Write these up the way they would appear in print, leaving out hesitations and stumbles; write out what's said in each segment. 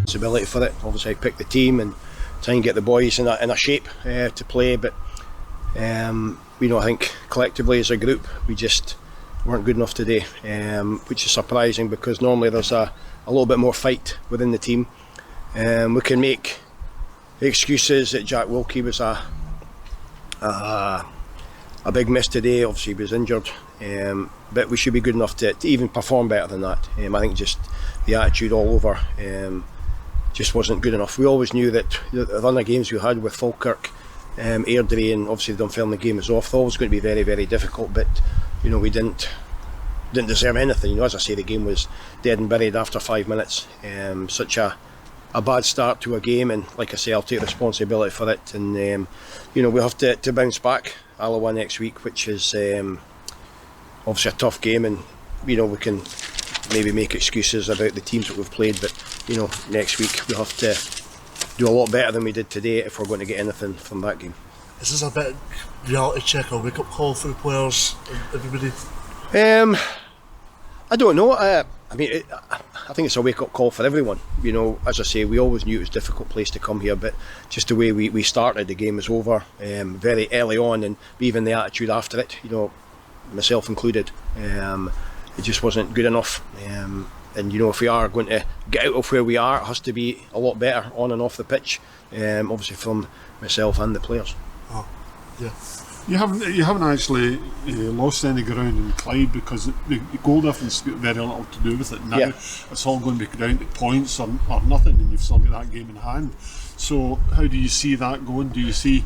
responsibility for it. Obviously I picked the team and try and get the boys in a shape to play, but I think collectively as a group we just weren't good enough today, which is surprising because normally there's a little bit more fight within the team. We can make excuses that Jack Wilkie was a big miss today. Obviously he was injured, but we should be good enough to even perform better than that. I think just the attitude all over just wasn't good enough. We always knew that the run of games we had with Falkirk, Airdrie, and obviously Dunfermline, the game was off. They're always going to be very, very difficult, but we didn't deserve anything. As I say, the game was dead and buried after 5 minutes. Such a bad start to a game, and like I say, I'll take responsibility for it. And we have to bounce back Alloa next week, which is obviously a tough game, and we can maybe make excuses about the teams that we've played, but next week we have to do a lot better than we did today if we're going to get anything from that game. Is this a bit reality check or wake up call for the players and everybody? I don't know. I think it's a wake up call for everyone. As I say, we always knew it was a difficult place to come here, but just the way we started, the game was over very early on, and even the attitude after it, myself included, it just wasn't good enough. And if we are going to get out of where we are, it has to be a lot better on and off the pitch, obviously from myself and the players. Oh, yeah. You haven't actually lost any ground in Clyde because the goal difference has got very little to do with it now. Yeah. It's all going to be down to points or nothing, and you've still got that game in hand. So how do you see that going? Do you see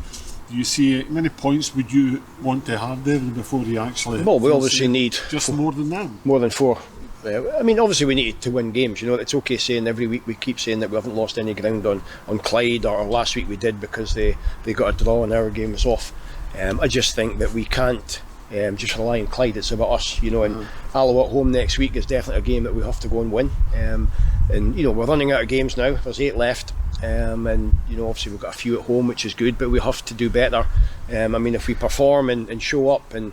how many points would you want to have there before you actually? Well, we obviously need just more than them. More than 4. Obviously we need to win games. It's okay saying every week we keep saying that we haven't lost any ground on Clyde, or last week we did because they got a draw and our game was off. I just think that we can't just rely on Clyde. It's about us, and Alloa at home next week is definitely a game that we have to go and win. And we're running out of games now. There's 8 left, and obviously we've got a few at home, which is good, but we have to do better. If we perform and show up and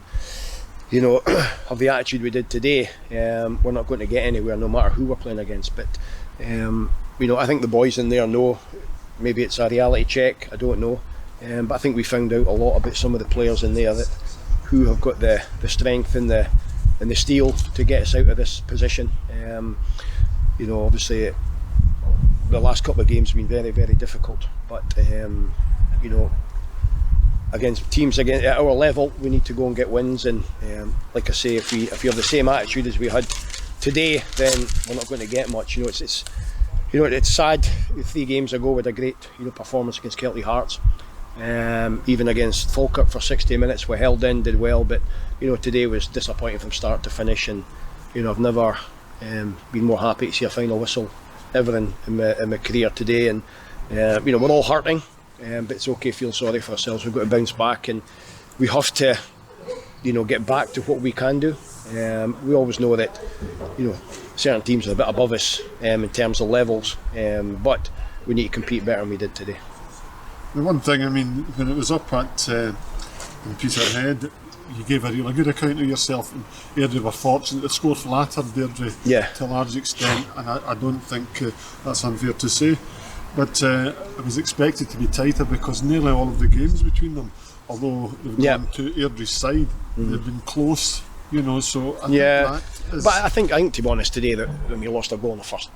have the attitude we did today, we're not going to get anywhere no matter who we're playing against. But I think the boys in there know. Maybe it's a reality check, I don't know, but I think we found out a lot about some of the players in there who have got the strength and the steel to get us out of this position. Obviously the last couple of games have been very, very difficult, but against teams at our level we need to go and get wins, and like I say, if we have the same attitude as we had today, then we're not going to get much. It's sad. 3 games ago we had a great performance against Kelty Hearts, even against Falkirk for 60 minutes we held in, did well, but today was disappointing from start to finish, and I've never been more happy to see a final whistle ever in my career today. And we're all hurting, but it's okay, feel sorry for ourselves. We've got to bounce back, and we have to get back to what we can do. We always know that certain teams are a bit above us in terms of levels, but we need to compete better than we did today. The one thing, when it was up at in Peterhead, you gave a really good account of yourself, and Airdrie were fortunate to score flattered Airdrie to a large extent, and I don't think that's unfair to say. But it was expected to be tighter because nearly all of the games between them, although they've gone to Airdrie's side, they've been close. So I think that is... But I think to be honest today, that when we lost a goal in the first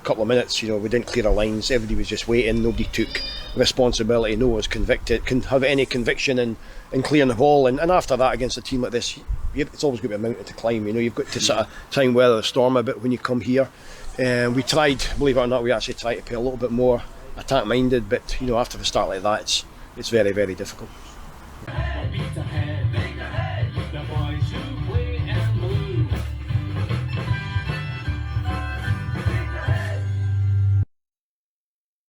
couple of minutes, we didn't clear our lines. Everybody was just waiting. Nobody took responsibility. No one was convicted. Can have any conviction in clearing the ball. And after that, against a team like this, it's always going to be a mountain to climb. You've got to sort of try and weather the storm a bit when you come here. We tried, believe it or not, we actually tried to play a little bit more attack minded. But after a start like that, it's very, very difficult.